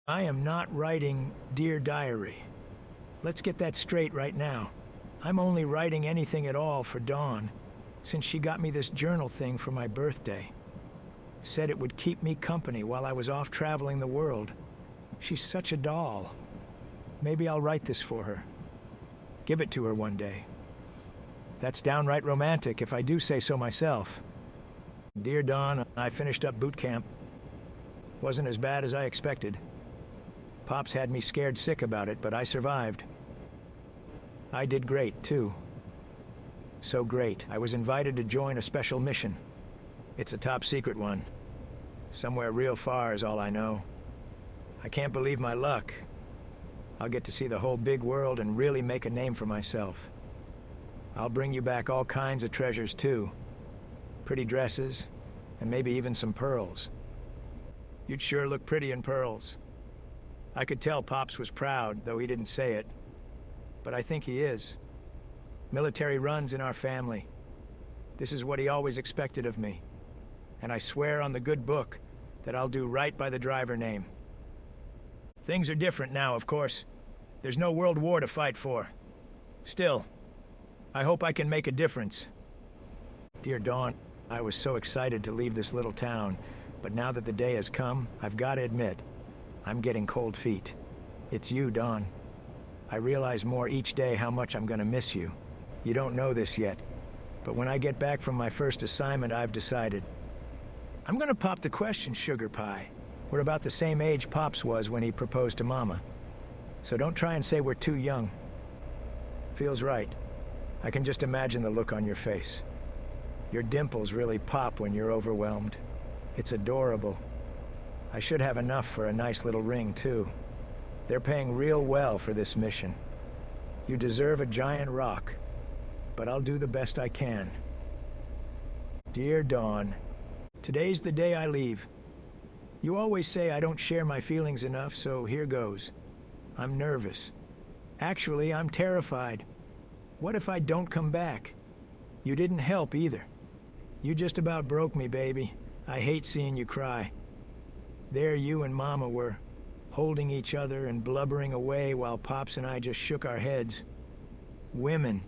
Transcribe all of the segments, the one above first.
I am not writing Dear Diary. Let's get that straight right now. I'm only writing anything at all for Dawn, since she got me this journal thing for my birthday. Said it would keep me company while I was off traveling the world. She's such a doll. Maybe I'll write this for her. Give it to her one day. That's downright romantic if I do say so myself. Dear Dawn, I finished up boot camp. Wasn't as bad as I expected. Pops had me scared sick about it, but I survived. I did great, too. So great, I was invited to join a special mission. It's a top-secret one. Somewhere real far is all I know. I can't believe my luck. I'll get to see the whole big world and really make a name for myself. I'll bring you back all kinds of treasures, too. Pretty dresses, and maybe even some pearls. You'd sure look pretty in pearls. I could tell Pops was proud, though he didn't say it. But I think he is. Military runs in our family. This is what he always expected of me. And I swear on the good book that I'll do right by the driver name. Things are different now, of course. There's no world war to fight for. Still, I hope I can make a difference. Dear Dawn, I was so excited to leave this little town, but now that the day has come, I've got to admit, I'm getting cold feet. It's you, Dawn. I realize more each day how much I'm gonna miss you. You don't know this yet, but when I get back from my first assignment, I've decided. I'm gonna pop the question, Sugar Pie. We're about the same age Pops was when he proposed to Mama. So don't try and say we're too young. Feels right. I can just imagine the look on your face. Your dimples really pop when you're overwhelmed. It's adorable. I should have enough for a nice little ring, too. They're paying real well for this mission. You deserve a giant rock, but I'll do the best I can. Dear Dawn, today's the day I leave. You always say I don't share my feelings enough, so here goes. I'm nervous. Actually, I'm terrified. What if I don't come back? You didn't help either. You just about broke me, baby. I hate seeing you cry. There you and Mama were, holding each other and blubbering away while Pops and I just shook our heads. Women.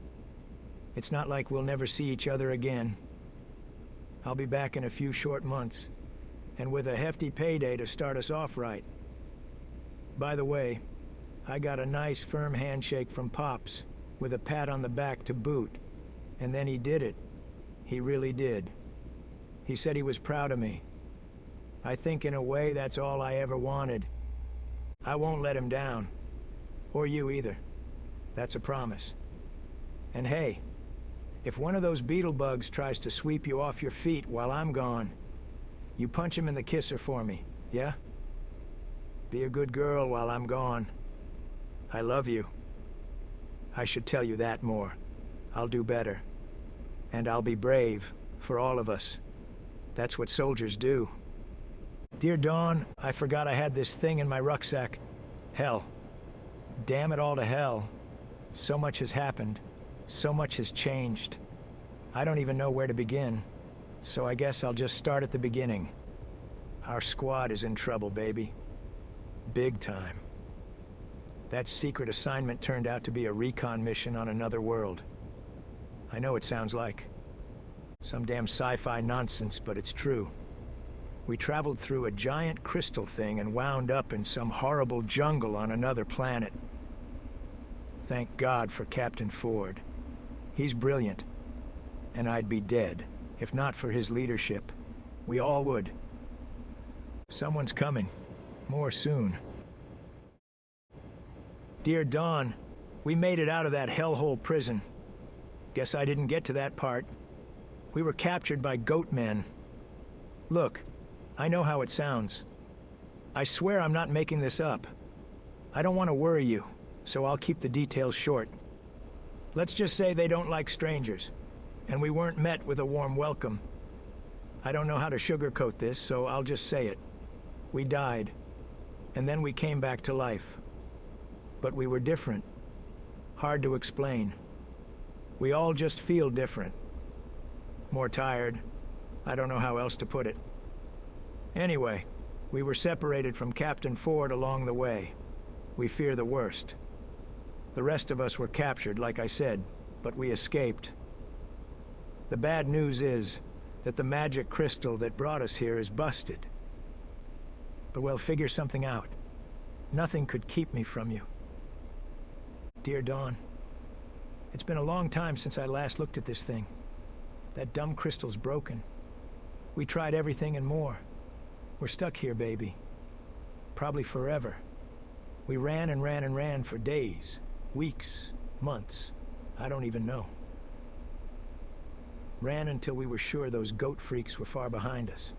It's not like we'll never see each other again. I'll be back in a few short months, and with a hefty payday to start us off right. By the way, I got a nice firm handshake from Pops, with a pat on the back to boot. And then he did it. He really did. He said he was proud of me. I think in a way that's all I ever wanted. I won't let him down. Or you either. That's a promise. And hey, if one of those beetle bugs tries to sweep you off your feet while I'm gone, you punch him in the kisser for me, yeah? Be a good girl while I'm gone. I love you. I should tell you that more. I'll do better. And I'll be brave, for all of us. That's what soldiers do. Dear Dawn, I forgot I had this thing in my rucksack. Hell. Damn it all to hell. So much has happened. So much has changed. I don't even know where to begin. So I guess I'll just start at the beginning. Our squad is in trouble, baby. Big time. That secret assignment turned out to be a recon mission on another world. I know it sounds like some damn sci-fi nonsense, but it's true. We traveled through a giant crystal thing and wound up in some horrible jungle on another planet. Thank God for Captain Ford. He's brilliant. And I'd be dead, if not for his leadership. We all would. Someone's coming. More soon. Dear Dawn, we made it out of that hellhole prison. Guess I didn't get to that part. We were captured by goat men. Look, I know how it sounds. I swear I'm not making this up. I don't want to worry you, so I'll keep the details short. Let's just say they don't like strangers, and we weren't met with a warm welcome. I don't know how to sugarcoat this, so I'll just say it. We died, and then we came back to life. But we were different. Hard to explain. We all just feel different. More tired. I don't know how else to put it. Anyway, We were separated from Captain Ford along the way. We fear the worst. The rest of us were captured, like I said, but we escaped. The bad news is that the magic crystal that brought us here is busted. But we'll figure something out. Nothing could keep me from you. Dear Dawn, it's been a long time since I last looked at this thing. That dumb crystal's broken. We tried everything and more. We're stuck here, baby. Probably forever. We ran and ran and ran for days, weeks, months. I don't even know. Ran until we were sure those goat freaks were far behind us.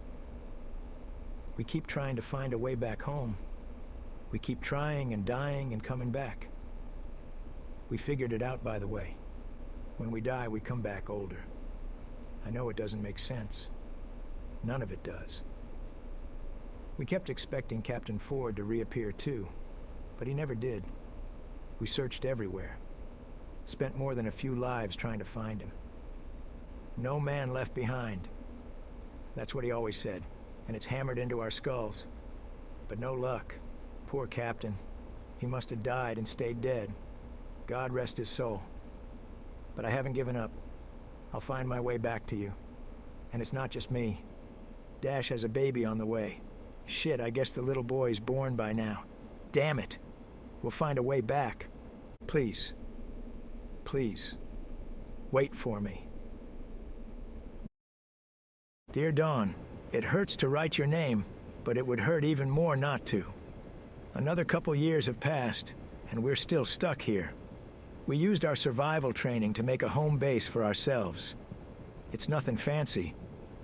We keep trying to find a way back home. We keep trying and dying and coming back. We figured it out, by the way. When we die, we come back older. I know it doesn't make sense. None of it does. We kept expecting Captain Ford to reappear too, but he never did. We searched everywhere. Spent more than a few lives trying to find him. No man left behind. That's what he always said, and it's hammered into our skulls. But no luck. Poor Captain. He must have died and stayed dead. God rest his soul. But I haven't given up. I'll find my way back to you. And it's not just me. Dash has a baby on the way. Shit, I guess the little boy's born by now. Damn it. We'll find a way back. Please. Please. Wait for me. Dear Dawn, it hurts to write your name, but it would hurt even more not to. Another couple years have passed, and we're still stuck here. We used our survival training to make a home base for ourselves. It's nothing fancy,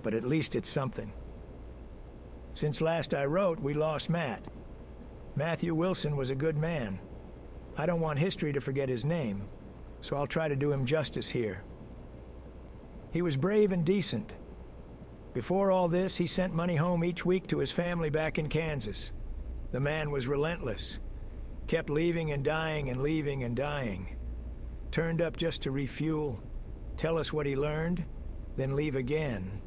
but at least it's something. Since last I wrote, we lost Matt. Matthew Wilson was a good man. I don't want history to forget his name, so I'll try to do him justice here. He was brave and decent. Before all this, he sent money home each week to his family back in Kansas. The man was relentless. Kept leaving and dying and leaving and dying. Turned up just to refuel, tell us what he learned, then leave again.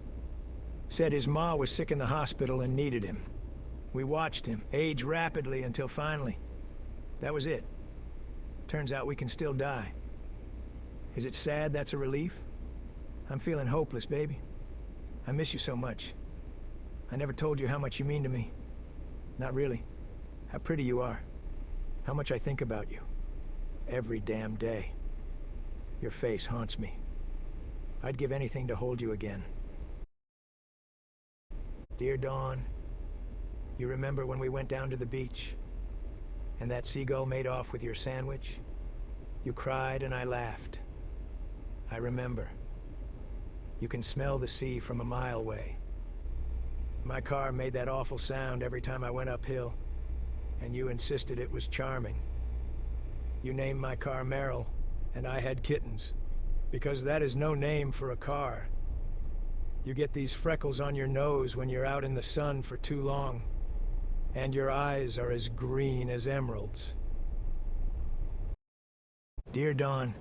Said his ma was sick in the hospital and needed him. We watched him age rapidly until finally, that was it. Turns out we can still die. Is it sad that's a relief? I'm feeling hopeless, baby. I miss you so much. I never told you how much you mean to me. Not really. How pretty you are. How much I think about you. Every damn day. Your face haunts me. I'd give anything to hold you again. Dear Dawn, you remember when we went down to the beach, and that seagull made off with your sandwich? You cried and I laughed. I remember. You can smell the sea from a mile away. My car made that awful sound every time I went uphill, and you insisted it was charming. You named my car Merrill, and I had kittens, because that is no name for a car. You get these freckles on your nose when you're out in the sun for too long, and your eyes are as green as emeralds. Dear Dawn,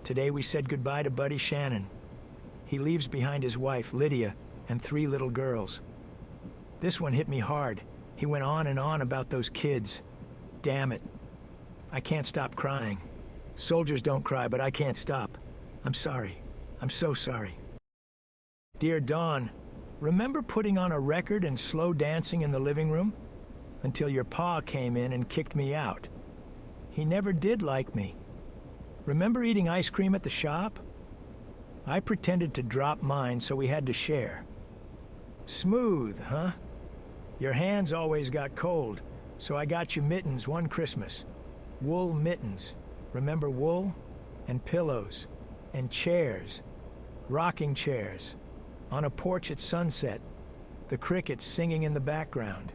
today we said goodbye to Buddy Shannon. He leaves behind his wife, Lydia, and 3 little girls. This one hit me hard. He went on and on about those kids. Damn it. I can't stop crying. Soldiers don't cry, but I can't stop. I'm sorry. I'm so sorry. Dear Dawn, remember putting on a record and slow dancing in the living room? Until your pa came in and kicked me out. He never did like me. Remember eating ice cream at the shop? I pretended to drop mine so we had to share. Smooth, huh? Your hands always got cold, so I got you mittens one Christmas. Wool mittens. Remember wool? And pillows. And chairs. Rocking chairs. On a porch at sunset. The crickets singing in the background.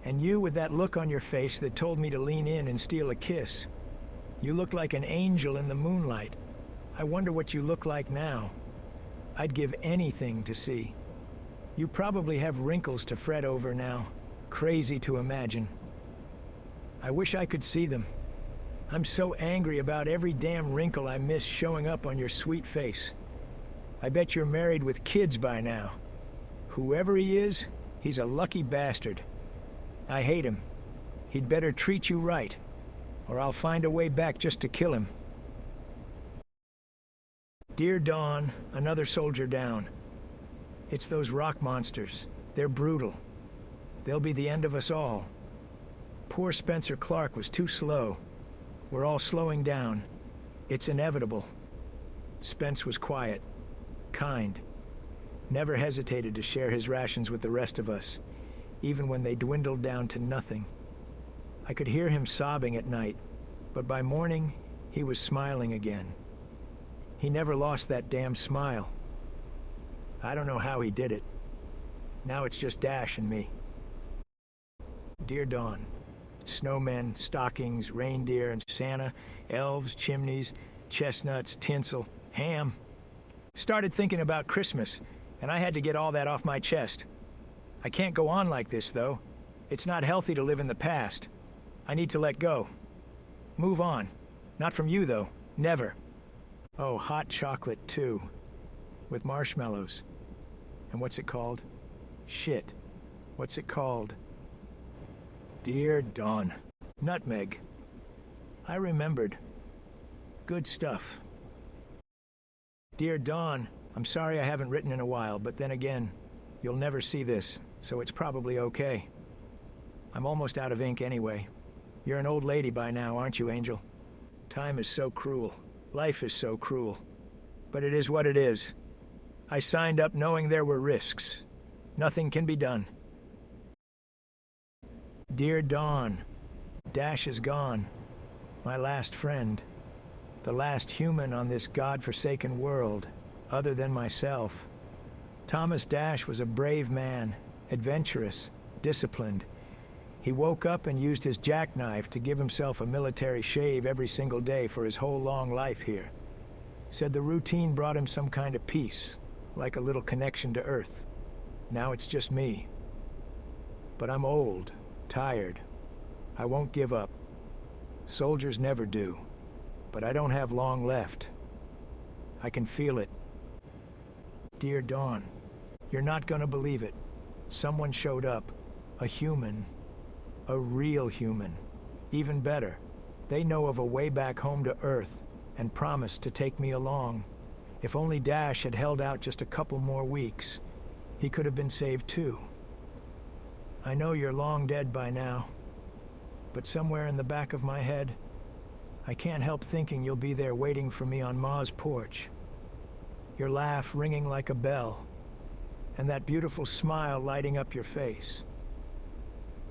And you with that look on your face that told me to lean in and steal a kiss. You looked like an angel in the moonlight. I wonder what you look like now. I'd give anything to see. You probably have wrinkles to fret over now. Crazy to imagine. I wish I could see them. I'm so angry about every damn wrinkle I miss showing up on your sweet face. I bet you're married with kids by now. Whoever he is, he's a lucky bastard. I hate him. He'd better treat you right, or I'll find a way back just to kill him. Dear Dawn, another soldier down. It's those rock monsters. They're brutal. They'll be the end of us all. Poor Spencer Clark was too slow. We're all slowing down. It's inevitable. Spence was quiet, kind. Never hesitated to share his rations with the rest of us, even when they dwindled down to nothing. I could hear him sobbing at night, but by morning, he was smiling again. He never lost that damn smile. I don't know how he did it. Now it's just Dash and me. Dear Dawn, snowmen, stockings, reindeer and Santa, elves, chimneys, chestnuts, tinsel, ham. Started thinking about Christmas, and I had to get all that off my chest. I can't go on like this, though. It's not healthy to live in the past. I need to let go. Move on. Not from you, though. Never. Oh, hot chocolate, too. With marshmallows. And what's it called? Shit. What's it called? Dear Dawn. Nutmeg. I remembered. Good stuff. Dear Dawn, I'm sorry I haven't written in a while, but then again, you'll never see this, so it's probably okay. I'm almost out of ink anyway. You're an old lady by now, aren't you, Angel? Time is so cruel. Life is so cruel. But it is what it is. I signed up knowing there were risks. Nothing can be done. Dear Dawn, Dash is gone. My last friend. The last human on this God-forsaken world, other than myself. Thomas Dash was a brave man, adventurous, disciplined. He woke up and used his jackknife to give himself a military shave every single day for his whole long life here. Said the routine brought him some kind of peace, like a little connection to Earth. Now it's just me. But I'm old, tired. I won't give up. Soldiers never do. But I don't have long left. I can feel it. Dear Dawn, you're not gonna believe it. Someone showed up. A human. A real human. Even better, they know of a way back home to Earth and promised to take me along. If only Dash had held out just a couple more weeks, he could have been saved too. I know you're long dead by now, but somewhere in the back of my head, I can't help thinking you'll be there waiting for me on Ma's porch. Your laugh ringing like a bell, and that beautiful smile lighting up your face.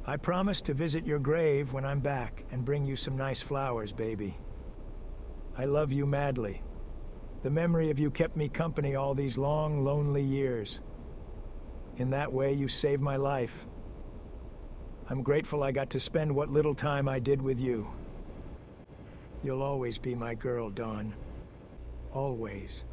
I promise to visit your grave when I'm back and bring you some nice flowers, baby. I love you madly. The memory of you kept me company all these long, lonely years. In that way, you saved my life. I'm grateful I got to spend what little time I did with you. You'll always be my girl, Dawn. Always.